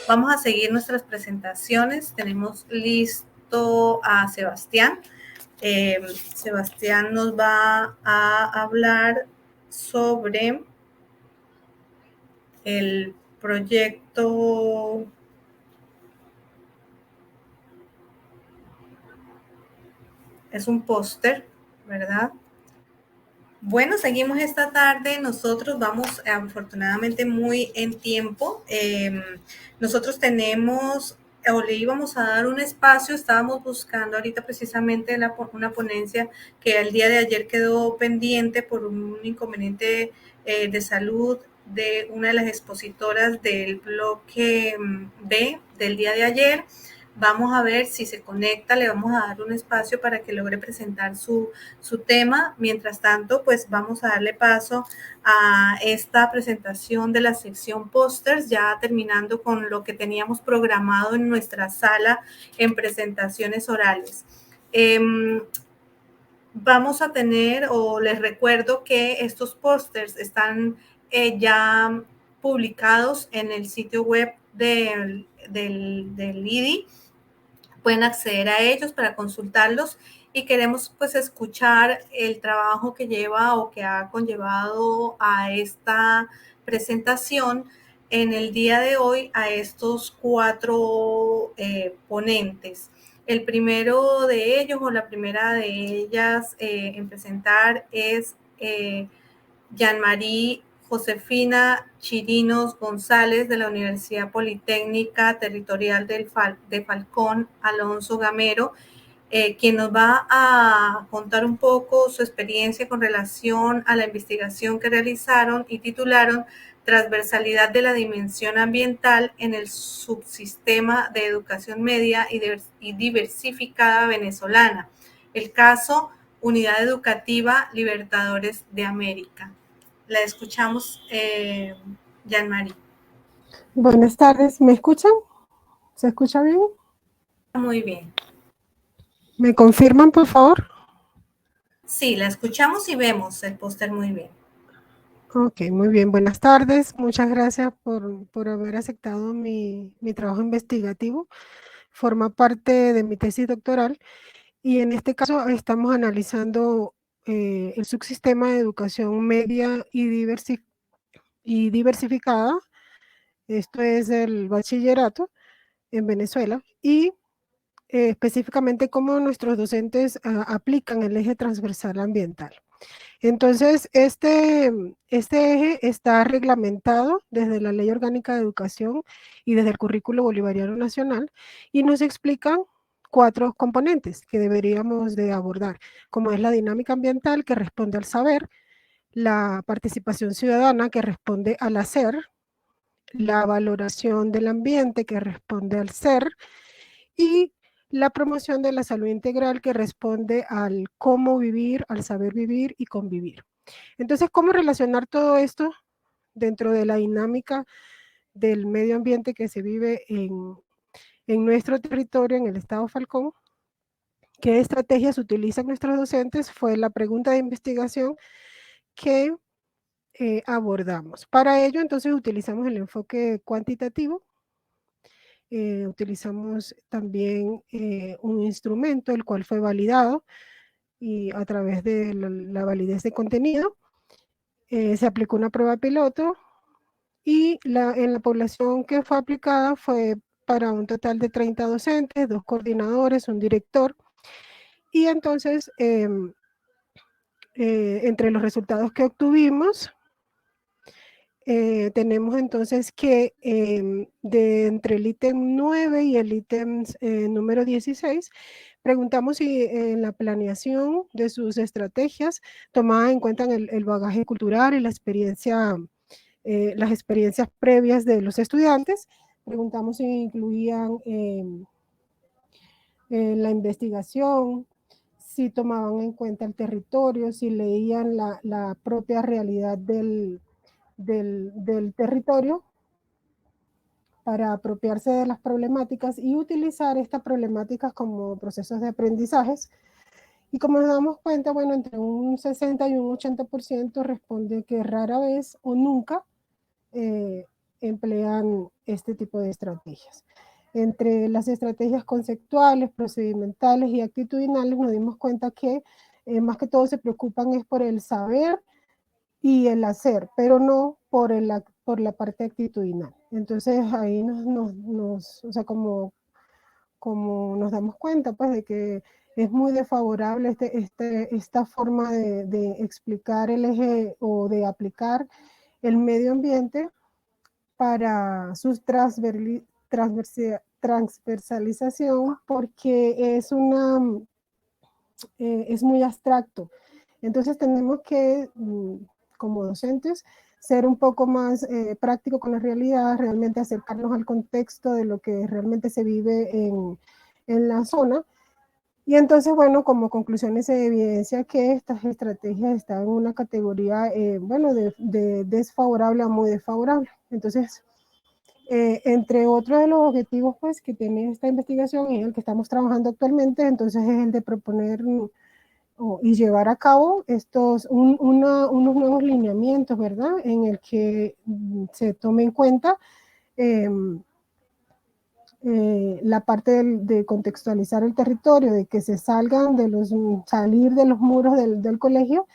Vamos a seguir nuestras presentaciones. Tenemos listo a Sebastián. Sebastián nos va a hablar sobre el proyecto. Es un póster, ¿verdad? Bueno, seguimos esta tarde. Nosotros vamos afortunadamente muy en tiempo. Nosotros tenemos, o le íbamos a dar un espacio, estábamos buscando ahorita precisamente una ponencia que el día de ayer quedó pendiente por un inconveniente de salud de una de las expositoras del bloque B del día de ayer. Vamos a ver si se conecta, le vamos a dar un espacio para que logre presentar su tema. Mientras tanto, pues vamos a darle paso a esta presentación de la sección pósters, ya terminando con lo que teníamos programado en nuestra sala en presentaciones orales. Vamos a tener, o les recuerdo que estos pósters están ya publicados en el sitio web del IDI. Pueden acceder a ellos para consultarlos y queremos pues escuchar el trabajo que lleva o que ha conllevado a esta presentación en el día de hoy a estos 4 ponentes. El primero de ellos o la primera de ellas en presentar es Jean-Marie Josefina Chirinos González de la Universidad Politécnica Territorial de Falcón, Alonso Gamero, quien nos va a contar un poco su experiencia con relación a la investigación que realizaron y titularon Transversalidad de la dimensión ambiental en el subsistema de educación media y diversificada venezolana. El caso Unidad Educativa Libertadores de América. La escuchamos, Jean-Marie. Buenas tardes, ¿me escuchan? ¿Se escucha bien? Muy bien. ¿Me confirman, por favor? Sí, la escuchamos y vemos el póster muy bien. Ok, muy bien. Buenas tardes. Muchas gracias por haber aceptado mi trabajo investigativo. Forma parte de mi tesis doctoral y en este caso estamos analizando el subsistema de educación media y diversificada. Esto es el bachillerato en Venezuela y específicamente cómo nuestros docentes aplican el eje transversal ambiental. Entonces, este eje está reglamentado desde la Ley Orgánica de Educación y desde el Currículo Bolivariano Nacional y nos explican 4 componentes que deberíamos de abordar, como es la dinámica ambiental que responde al saber, la participación ciudadana que responde al hacer, la valoración del ambiente que responde al ser y la promoción de la salud integral que responde al cómo vivir, al saber vivir y convivir. Entonces, ¿cómo relacionar todo esto dentro de la dinámica del medio ambiente que se vive en nuestro territorio, en el estado Falcón? ¿Qué estrategias utilizan nuestros docentes? Fue la pregunta de investigación que abordamos. Para ello, entonces, utilizamos el enfoque cuantitativo. Utilizamos también un instrumento, el cual fue validado y a través de la validez de contenido. Se aplicó una prueba piloto y en la población que fue aplicada fue para un total de 30 docentes, 2 coordinadores, un director. Y entonces, entre los resultados que obtuvimos, tenemos entonces que entre el ítem 9 y el ítem número 16, preguntamos si en la planeación de sus estrategias tomaban en cuenta el bagaje cultural y la experiencia, las experiencias previas de los estudiantes. Preguntamos si incluían la investigación, si tomaban en cuenta el territorio, si leían la propia realidad del territorio para apropiarse de las problemáticas y utilizar estas problemáticas como procesos de aprendizajes. Y como nos damos cuenta, bueno, entre un 60 y un 80% responde que rara vez o nunca emplean este tipo de estrategias. Entre las estrategias conceptuales, procedimentales y actitudinales nos dimos cuenta que más que todo se preocupan es por el saber y el hacer, pero no por la parte actitudinal. Entonces ahí o sea, como nos damos cuenta, pues, de que es muy desfavorable esta forma de explicar el eje o de aplicar el medio ambiente para su transversalización, porque es muy abstracto. Entonces tenemos que, como docentes, ser un poco más práctico con la realidad, realmente acercarnos al contexto de lo que realmente se vive en la zona. Y entonces, bueno, como conclusiones se evidencia que estas estrategias están en una categoría, bueno, de desfavorable a muy desfavorable. Entonces, entre otros de los objetivos, pues, que tiene esta investigación y el que estamos trabajando actualmente, entonces es el de proponer y llevar a cabo unos nuevos lineamientos, ¿verdad? En el que se tome en cuenta eh, la parte de contextualizar el territorio, de que se salir de los muros del colegio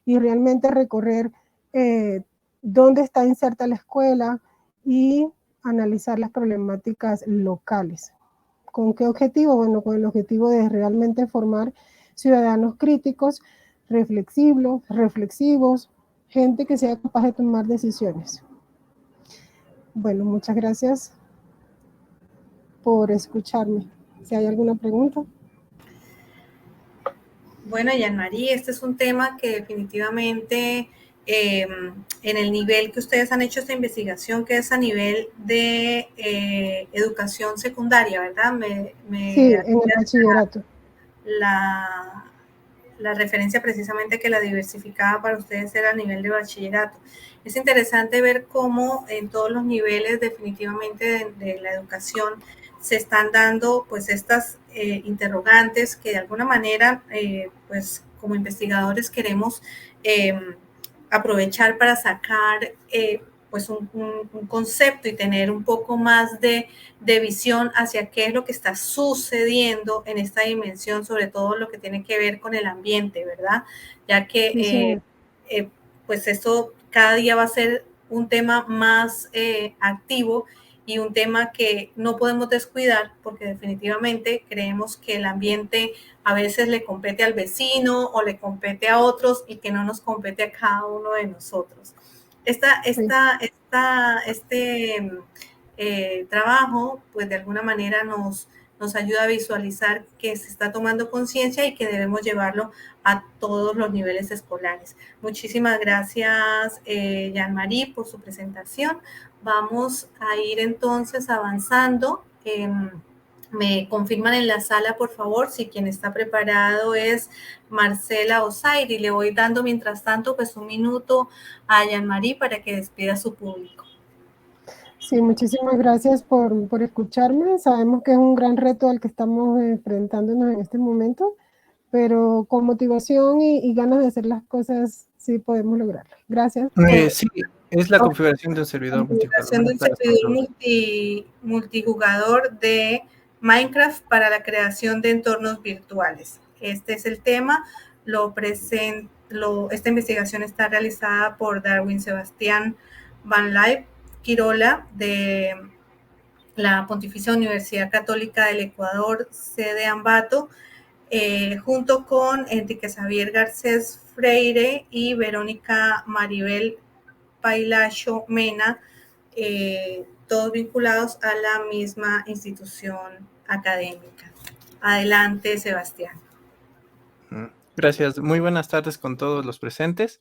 y realmente recorrer dónde está inserta la escuela y analizar las problemáticas locales. ¿Con qué objetivo? Bueno, con el objetivo de realmente formar ciudadanos críticos, reflexivos, gente que sea capaz de tomar decisiones. Bueno, muchas gracias por escucharme. Si hay alguna pregunta. Bueno, Jean-Marie, este es un tema que definitivamente en el nivel que ustedes han hecho esta investigación, que es a nivel de educación secundaria, ¿verdad? Sí, en el bachillerato. La, la referencia precisamente que la diversificaba para ustedes era a nivel de bachillerato. Es interesante ver cómo en todos los niveles definitivamente de la educación se están dando pues estas interrogantes que de alguna manera pues como investigadores queremos aprovechar para sacar pues un concepto y tener un poco más de visión hacia qué es lo que está sucediendo en esta dimensión, sobre todo lo que tiene que ver con el ambiente, ¿verdad? Ya que Sí, pues esto cada día va a ser un tema más activo y un tema que no podemos descuidar porque definitivamente creemos que el ambiente a veces le compete al vecino o le compete a otros y que no nos compete a cada uno de nosotros. Este trabajo, pues de alguna manera nos ayuda a visualizar que se está tomando conciencia y que debemos llevarlo a todos los niveles escolares. Muchísimas gracias, Jean-Marie, por su presentación. Vamos a ir entonces avanzando. Me confirman en la sala, por favor, si quien está preparado es Marcela Osairi. Le voy dando, mientras tanto, pues un minuto a Jean-Marie para que despida a su público. Sí, muchísimas gracias por escucharme. Sabemos que es un gran reto al que estamos enfrentándonos en este momento, pero con motivación y ganas de hacer las cosas, sí podemos lograrlo. Gracias. Sí, es la configuración de un servidor multijugador. Configuración de un servidor multijugador de Minecraft para la creación de entornos virtuales. Este es el tema. Esta investigación está realizada por Darwin Sebastián Van Leip Quirola de la Pontificia Universidad Católica del Ecuador, sede Ambato, junto con Enrique Xavier Garcés Freire y Verónica Maribel Pailacho Mena, todos vinculados a la misma institución académica. Adelante, Sebastián. Gracias. Muy buenas tardes con todos los presentes.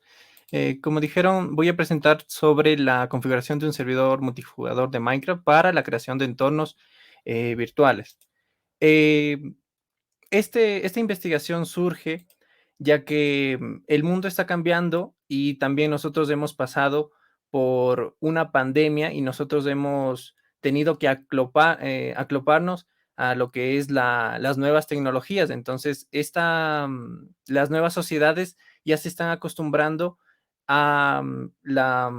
Como dijeron, voy a presentar sobre la configuración de un servidor multijugador de Minecraft para la creación de entornos virtuales. Esta investigación surge ya que el mundo está cambiando y también nosotros hemos pasado por una pandemia y nosotros hemos tenido que acloparnos a lo que es las nuevas tecnologías. Entonces, las nuevas sociedades ya se están acostumbrando a la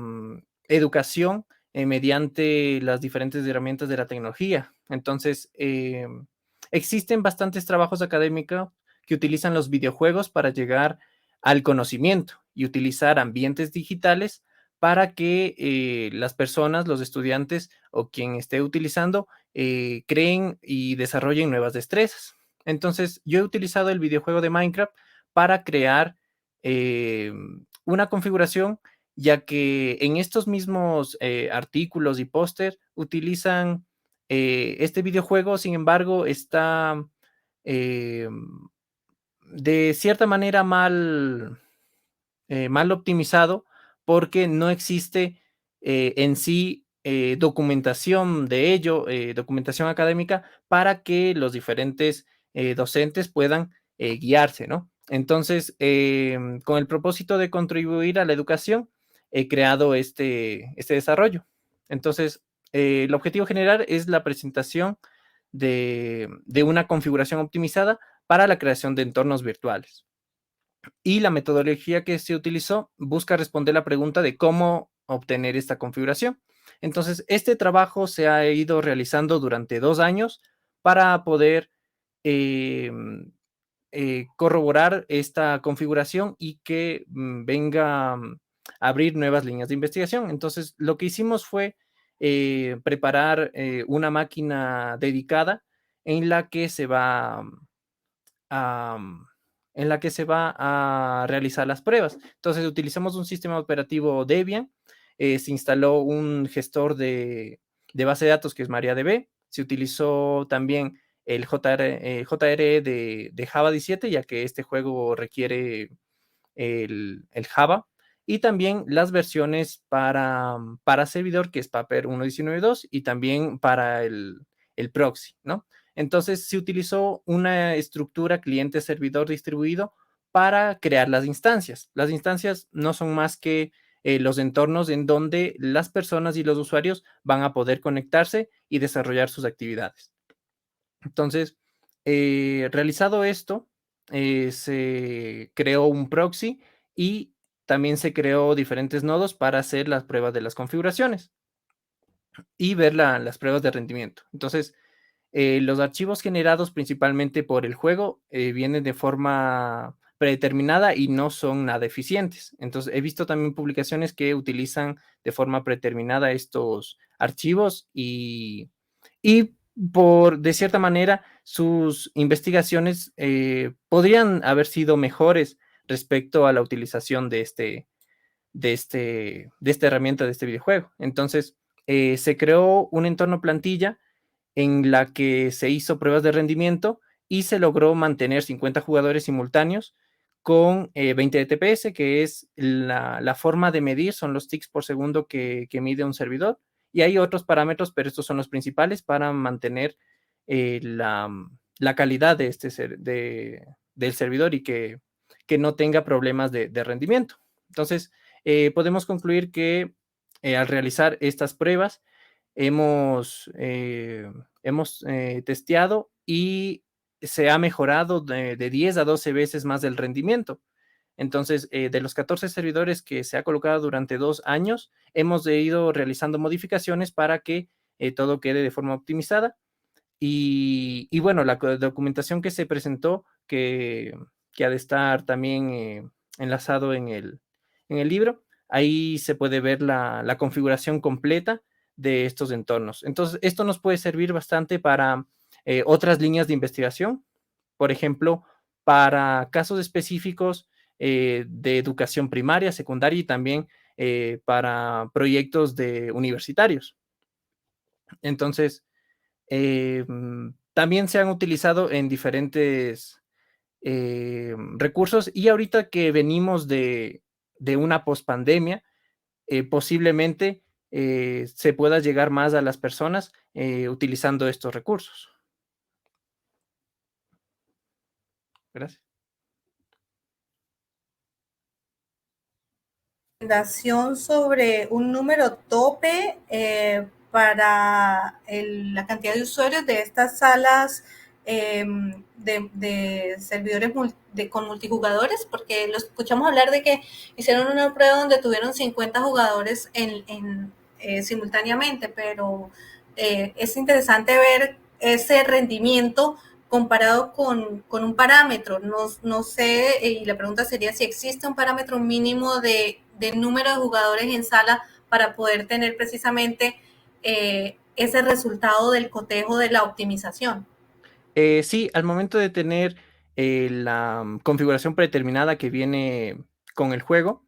educación mediante las diferentes herramientas de la tecnología. Entonces, existen bastantes trabajos académicos que utilizan los videojuegos para llegar al conocimiento y utilizar ambientes digitales para que las personas, los estudiantes o quien esté utilizando, creen y desarrollen nuevas destrezas. Entonces, yo he utilizado el videojuego de Minecraft para crear una configuración, ya que en estos mismos artículos y póster utilizan este videojuego. Sin embargo, está de cierta manera mal optimizado, porque no existe en sí documentación de ello, documentación académica, para que los diferentes docentes puedan guiarse, ¿no? Entonces, con el propósito de contribuir a la educación, he creado este desarrollo. Entonces, el objetivo general es la presentación de una configuración optimizada para la creación de entornos virtuales. Y la metodología que se utilizó busca responder la pregunta de cómo obtener esta configuración. Entonces, este trabajo se ha ido realizando durante 2 años para poder corroborar esta configuración y que venga a abrir nuevas líneas de investigación. Entonces, lo que hicimos fue preparar una máquina dedicada en la que se va a realizar las pruebas. Entonces, utilizamos un sistema operativo Debian, se instaló un gestor de base de datos que es MariaDB, se utilizó también el JRE de Java 17, ya que este juego requiere el Java, y también las versiones para servidor, que es Paper 1.19.2, y también para el proxy, ¿no? Entonces, se utilizó una estructura cliente-servidor distribuido para crear las instancias. Las instancias no son más que los entornos en donde las personas y los usuarios van a poder conectarse y desarrollar sus actividades. Entonces, realizado esto, se creó un proxy y también se creó diferentes nodos para hacer las pruebas de las configuraciones y ver las pruebas de rendimiento. Entonces, los archivos generados principalmente por el juego vienen de forma predeterminada y no son nada eficientes. Entonces, he visto también publicaciones que utilizan de forma predeterminada estos archivos y de cierta manera, sus investigaciones podrían haber sido mejores respecto a la utilización de esta herramienta, de este videojuego. Entonces, se creó un entorno plantilla en la que se hizo pruebas de rendimiento y se logró mantener 50 jugadores simultáneos con 20 TPS, que es la forma de medir, son los tics por segundo que mide un servidor. Y hay otros parámetros, pero estos son los principales para mantener la calidad del servidor y que no tenga problemas de rendimiento. Entonces, podemos concluir que al realizar estas pruebas, hemos testeado y se ha mejorado de 10 a 12 veces más el rendimiento. Entonces, de los 14 servidores que se ha colocado durante 2 años, hemos ido realizando modificaciones para que todo quede de forma optimizada. Y bueno, la documentación que se presentó, que ha de estar también enlazado en el libro, ahí se puede ver la configuración completa de estos entornos. Entonces, esto nos puede servir bastante para otras líneas de investigación, por ejemplo, para casos específicos de educación primaria, secundaria y también para proyectos de universitarios. Entonces, también se han utilizado en diferentes recursos, y ahorita que venimos de una pospandemia, posiblemente se pueda llegar más a las personas utilizando estos recursos. Gracias. Sobre un número tope para la cantidad de usuarios de estas salas de servidores con multijugadores, porque lo escuchamos hablar de que hicieron una prueba donde tuvieron 50 jugadores en simultáneamente, pero es interesante ver ese rendimiento comparado con un parámetro. No sé, y la pregunta sería si existe un parámetro mínimo de número de jugadores en sala para poder tener precisamente ese resultado del cotejo de la optimización. Sí, al momento de tener la configuración predeterminada que viene con el juego,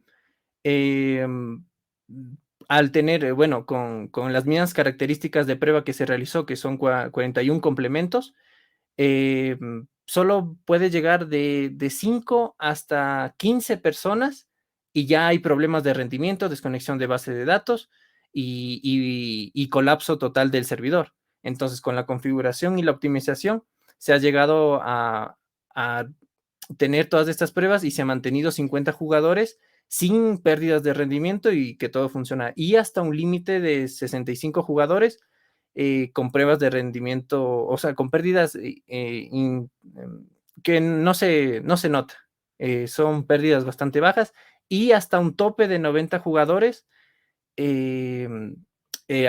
al tener, bueno, con las mismas características de prueba que se realizó, que son 41 complementos, solo puede llegar de 5 hasta 15 personas y ya hay problemas de rendimiento, desconexión de base de datos y colapso total del servidor. Entonces, con la configuración y la optimización, se ha llegado a tener todas estas pruebas y se han mantenido 50 jugadores sin pérdidas de rendimiento y que todo funciona. Y hasta un límite de 65 jugadores con pruebas de rendimiento, o sea, con pérdidas que no se nota. Son pérdidas bastante bajas y hasta un tope de 90 jugadores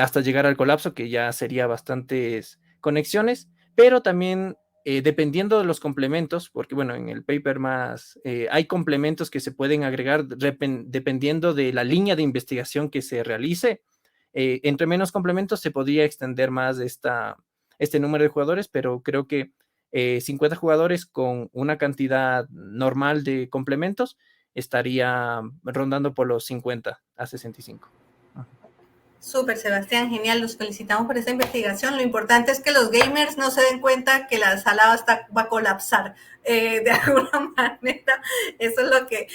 hasta llegar al colapso, que ya sería bastantes conexiones, pero también dependiendo de los complementos, porque bueno, en el paper más hay complementos que se pueden agregar dependiendo de la línea de investigación que se realice. Entre menos complementos se podría extender más este número de jugadores, pero creo que 50 jugadores con una cantidad normal de complementos estaría rondando por los 50 a 65. Súper, Sebastián, genial, los felicitamos por esta investigación. Lo importante es que los gamers no se den cuenta que la sala va a colapsar de alguna manera. Eso es lo que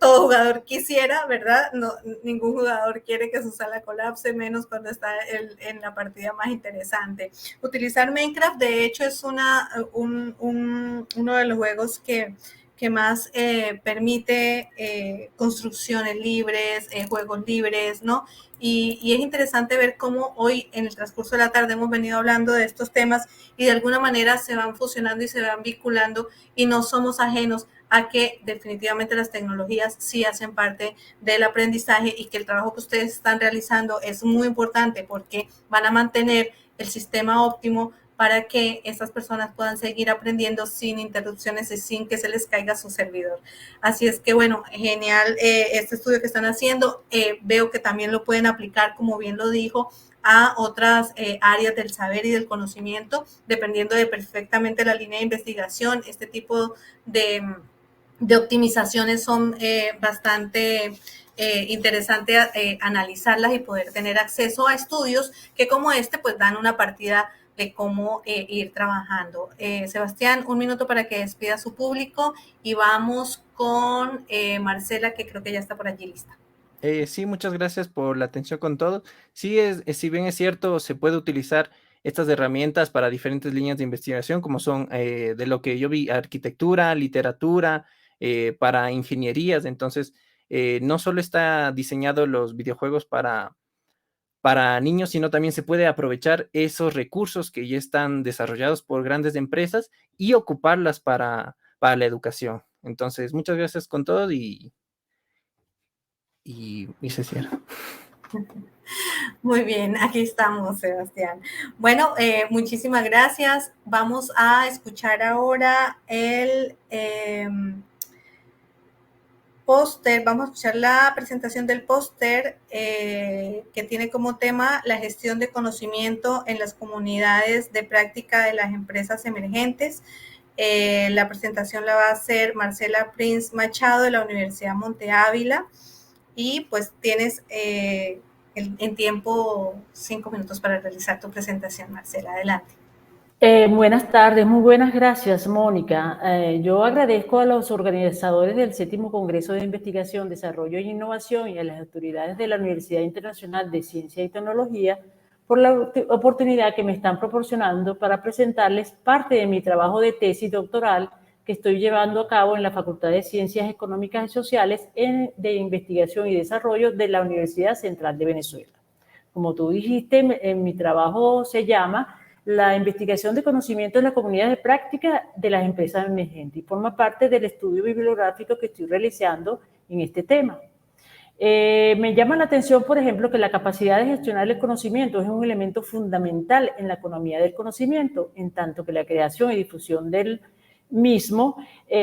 todo jugador quisiera, ¿verdad? No, ningún jugador quiere que su sala colapse, menos cuando está en la partida más interesante. Utilizar Minecraft, de hecho, es uno de los juegos que más permite construcciones libres, juegos libres, ¿no? Y es interesante ver cómo hoy en el transcurso de la tarde hemos venido hablando de estos temas y de alguna manera se van fusionando y se van vinculando y no somos ajenos a que definitivamente las tecnologías sí hacen parte del aprendizaje y que el trabajo que ustedes están realizando es muy importante porque van a mantener el sistema óptimo para que estas personas puedan seguir aprendiendo sin interrupciones y sin que se les caiga su servidor. Así es que, bueno, genial este estudio que están haciendo. Veo que también lo pueden aplicar, como bien lo dijo, a otras áreas del saber y del conocimiento, dependiendo de perfectamente la línea de investigación. Este tipo de optimizaciones son bastante interesante analizarlas y poder tener acceso a estudios que como este pues dan una partida de cómo ir trabajando. Sebastián, un minuto para que despida a su público y vamos con Marcela, que creo que ya está por allí lista. Sí, muchas gracias por la atención con todo. Sí, si bien es cierto, se puede utilizar estas herramientas para diferentes líneas de investigación, como son de lo que yo vi, arquitectura, literatura, para ingenierías. Entonces, no solo está diseñado los videojuegos para niños, sino también se puede aprovechar esos recursos que ya están desarrollados por grandes empresas y ocuparlas para la educación. Entonces, muchas gracias con todo y se cierra. Muy bien, aquí estamos, Sebastián. Bueno, muchísimas gracias. Vamos a escuchar ahora el póster, vamos a escuchar la presentación del póster que tiene como tema la gestión de conocimiento en las comunidades de práctica de las empresas emergentes. La presentación la va a hacer Marcela Prince Machado de la Universidad Monte Ávila y pues tienes en tiempo 5 minutos para realizar tu presentación, Marcela. Adelante. Buenas tardes, muy buenas gracias, Mónica. Yo agradezco a los organizadores del 7º Congreso de Investigación, Desarrollo e Innovación y a las autoridades de la Universidad Internacional de Ciencia y Tecnología por la oportunidad que me están proporcionando para presentarles parte de mi trabajo de tesis doctoral que estoy llevando a cabo en la Facultad de Ciencias Económicas y Sociales de Investigación y Desarrollo de la Universidad Central de Venezuela. Como tú dijiste, mi trabajo se llama la investigación de conocimiento en la comunidad de práctica de las empresas emergentes y forma parte del estudio bibliográfico que estoy realizando en este tema. Me llama la atención, por ejemplo, que la capacidad de gestionar el conocimiento es un elemento fundamental en la economía del conocimiento, en tanto que la creación y difusión del mismo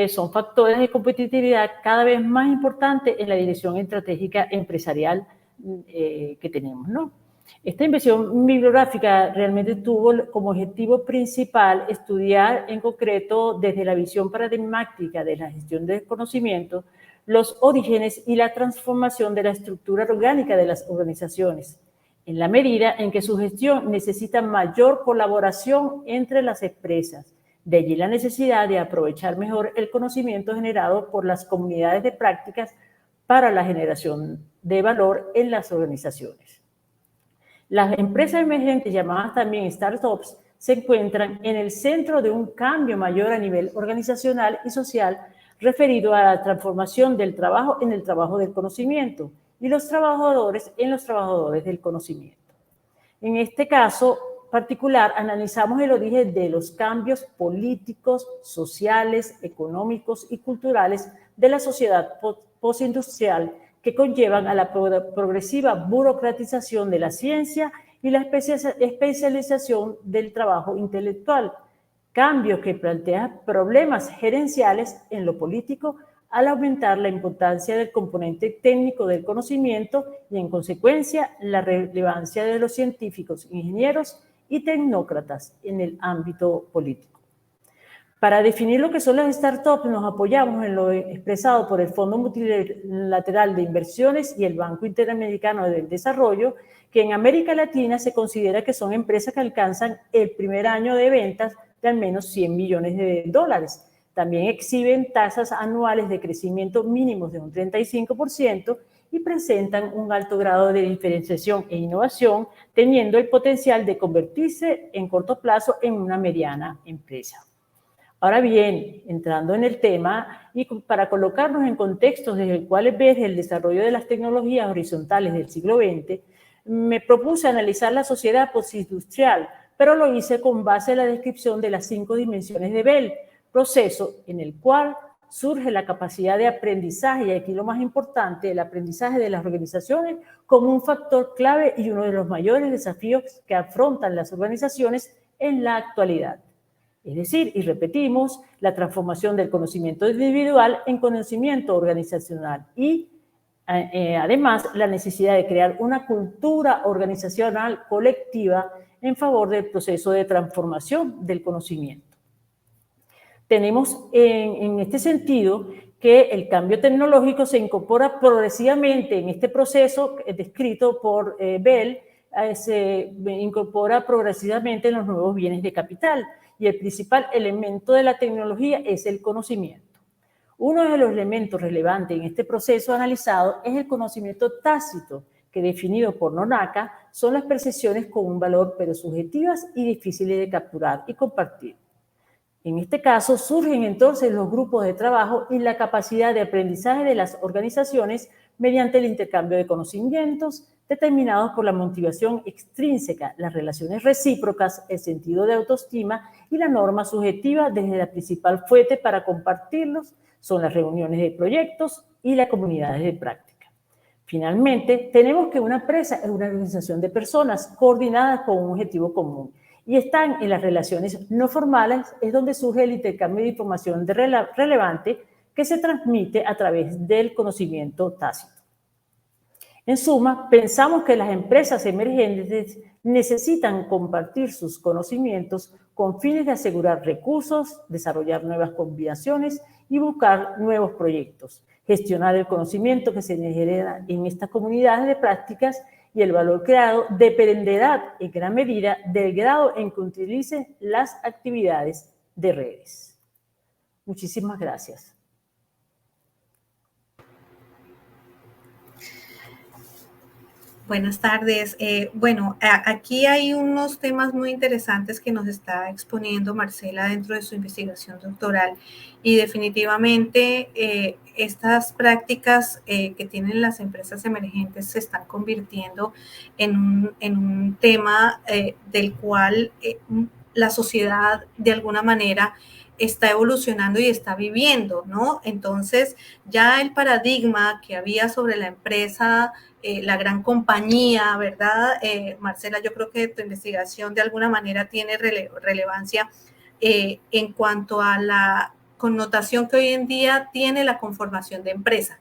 son factores de competitividad cada vez más importantes en la dirección estratégica empresarial que tenemos, ¿no? Esta inversión bibliográfica realmente tuvo como objetivo principal estudiar en concreto desde la visión paradigmática de la gestión del conocimiento los orígenes y la transformación de la estructura orgánica de las organizaciones, en la medida en que su gestión necesita mayor colaboración entre las empresas. De allí la necesidad de aprovechar mejor el conocimiento generado por las comunidades de prácticas para la generación de valor en las organizaciones. Las empresas emergentes, llamadas también startups, se encuentran en el centro de un cambio mayor a nivel organizacional y social referido a la transformación del trabajo en el trabajo del conocimiento y los trabajadores en los trabajadores del conocimiento. En este caso particular, analizamos el origen de los cambios políticos, sociales, económicos y culturales de la sociedad postindustrial que conllevan a la progresiva burocratización de la ciencia y la especialización del trabajo intelectual, cambios que plantean problemas gerenciales en lo político al aumentar la importancia del componente técnico del conocimiento y, en consecuencia, la relevancia de los científicos, ingenieros y tecnócratas en el ámbito político. Para definir lo que son las startups, nos apoyamos en lo expresado por el Fondo Multilateral de Inversiones y el Banco Interamericano del Desarrollo, que en América Latina se considera que son empresas que alcanzan el primer año de ventas de al menos 100 millones de dólares. También exhiben tasas anuales de crecimiento mínimos de un 35% y presentan un alto grado de diferenciación e innovación, teniendo el potencial de convertirse en corto plazo en una mediana empresa. Ahora bien, entrando en el tema y para colocarnos en contextos desde el cual ves el desarrollo de las tecnologías horizontales del siglo XX, me propuse analizar la sociedad postindustrial, pero lo hice con base en la descripción de las 5 dimensiones de Bell, proceso en el cual surge la capacidad de aprendizaje, y aquí lo más importante, el aprendizaje de las organizaciones como un factor clave y uno de los mayores desafíos que afrontan las organizaciones en la actualidad. Es decir, y repetimos, la transformación del conocimiento individual en conocimiento organizacional y además la necesidad de crear una cultura organizacional colectiva en favor del proceso de transformación del conocimiento. Tenemos en este sentido que el cambio tecnológico se incorpora progresivamente en este proceso descrito por Bell, se incorpora progresivamente en los nuevos bienes de capital, y el principal elemento de la tecnología es el conocimiento. Uno de los elementos relevantes en este proceso analizado es el conocimiento tácito, que definido por Nonaka son las percepciones con un valor pero subjetivas y difíciles de capturar y compartir. En este caso surgen entonces los grupos de trabajo y la capacidad de aprendizaje de las organizaciones mediante el intercambio de conocimientos determinados por la motivación extrínseca, las relaciones recíprocas, el sentido de autoestima y la norma subjetiva desde la principal fuente para compartirlos son las reuniones de proyectos y las comunidades de práctica. Finalmente, tenemos que una empresa es una organización de personas coordinadas con un objetivo común y están en las relaciones no formales, es donde surge el intercambio de información relevante que se transmite a través del conocimiento tácito. En suma, pensamos que las empresas emergentes necesitan compartir sus conocimientos con fines de asegurar recursos, desarrollar nuevas combinaciones y buscar nuevos proyectos, gestionar el conocimiento que se genera en estas comunidades de prácticas y el valor creado dependerá en gran medida del grado en que utilicen las actividades de redes. Muchísimas gracias. Buenas tardes. Bueno, aquí hay unos temas muy interesantes que nos está exponiendo Marcela dentro de su investigación doctoral y definitivamente estas prácticas que tienen las empresas emergentes se están convirtiendo en un tema del cual la sociedad de alguna manera está evolucionando y está viviendo, ¿no? Entonces, ya el paradigma que había sobre la empresa, la gran compañía, ¿verdad? Marcela, yo creo que tu investigación de alguna manera tiene relevancia en cuanto a la connotación que hoy en día tiene la conformación de empresa.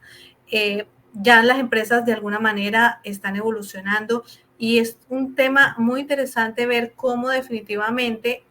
Ya las empresas de alguna manera están evolucionando y es un tema muy interesante ver cómo definitivamente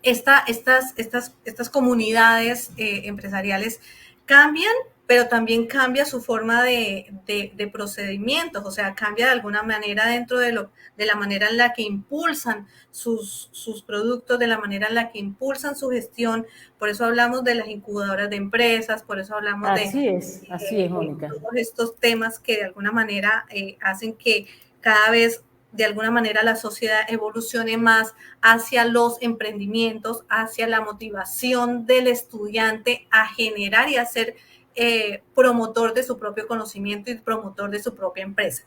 estas comunidades empresariales cambian, pero también cambia su forma de procedimientos, o sea, cambia de alguna manera dentro de la manera en la que impulsan sus productos, de la manera en la que impulsan su gestión. Por eso hablamos de las incubadoras de empresas, por eso hablamos así es, Mónica. todos estos temas que de alguna manera hacen que cada vez de alguna manera la sociedad evolucione más hacia los emprendimientos, hacia la motivación del estudiante a generar y a ser promotor de su propio conocimiento y promotor de su propia empresa.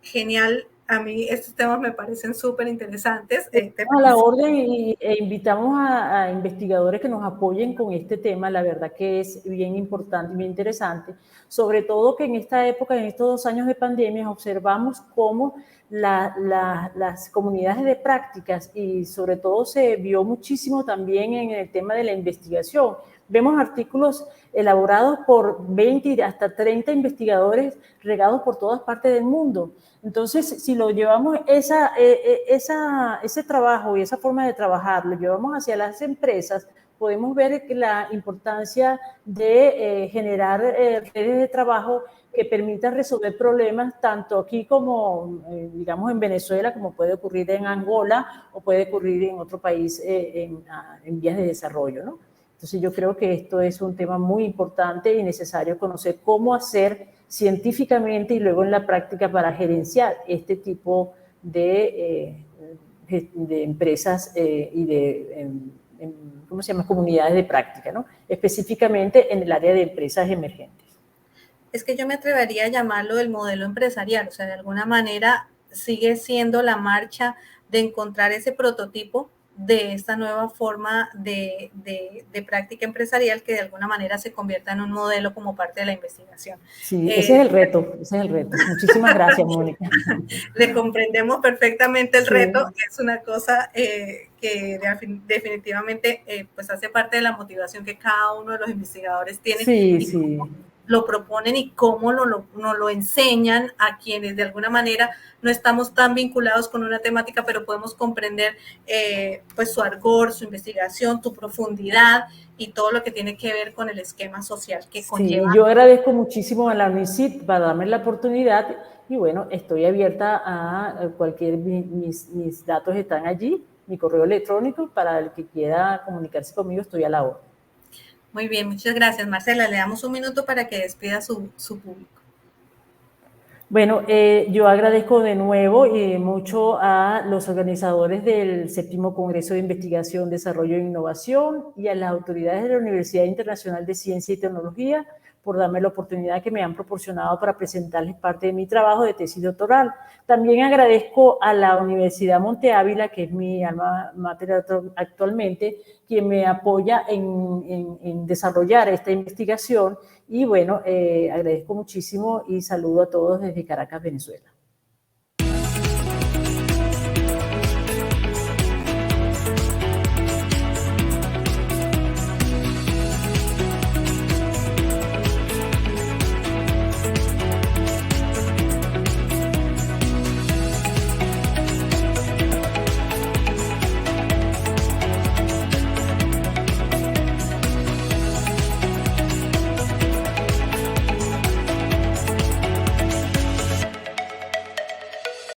Genial, a mí estos temas me parecen súper interesantes. A la orden e invitamos a investigadores que nos apoyen con este tema, la verdad que es bien importante y bien interesante, sobre todo que en esta época, en estos 2 años de pandemia, observamos cómo las comunidades de prácticas y sobre todo se vio muchísimo también en el tema de la investigación. Vemos artículos elaborados por 20 hasta 30 investigadores regados por todas partes del mundo. Entonces, si lo llevamos ese trabajo y esa forma de trabajar, lo llevamos hacia las empresas, podemos ver que la importancia de generar redes de trabajo que permitan resolver problemas tanto aquí como, digamos, en Venezuela, como puede ocurrir en Angola o puede ocurrir en otro país en vías de desarrollo, ¿no? Entonces yo creo que esto es un tema muy importante y necesario conocer cómo hacer científicamente y luego en la práctica para gerenciar este tipo de empresas y de, ¿cómo se llama?, comunidades de práctica, ¿no? Específicamente en el área de empresas emergentes. Es que yo me atrevería a llamarlo el modelo empresarial, o sea, de alguna manera sigue siendo la marcha de encontrar ese prototipo de esta nueva forma de práctica empresarial que de alguna manera se convierta en un modelo como parte de la investigación. Sí, ese es el reto, Muchísimas gracias, Mónica. Le comprendemos perfectamente el reto, es una cosa que definitivamente pues hace parte de la motivación que cada uno de los investigadores tiene. Lo proponen y cómo nos lo enseñan a quienes de alguna manera no estamos tan vinculados con una temática, pero podemos comprender pues su ardor, su investigación, tu profundidad y todo lo que tiene que ver con el esquema social que conlleva. Yo agradezco muchísimo a la UNICIT para darme la oportunidad y bueno, estoy abierta a cualquier, mis datos están allí, mi correo electrónico, para el que quiera comunicarse conmigo estoy a la orden. Muy bien, muchas gracias, Marcela. Le damos un minuto para que despida su público. Bueno, yo agradezco de nuevo mucho a los organizadores del 7º Congreso de Investigación, Desarrollo e Innovación y a las autoridades de la Universidad Internacional de Ciencia y Tecnología por darme la oportunidad que me han proporcionado para presentarles parte de mi trabajo de tesis doctoral. También agradezco a la Universidad Monte Ávila, que es mi alma mater actualmente, quien me apoya en desarrollar esta investigación y bueno, agradezco muchísimo y saludo a todos desde Caracas, Venezuela.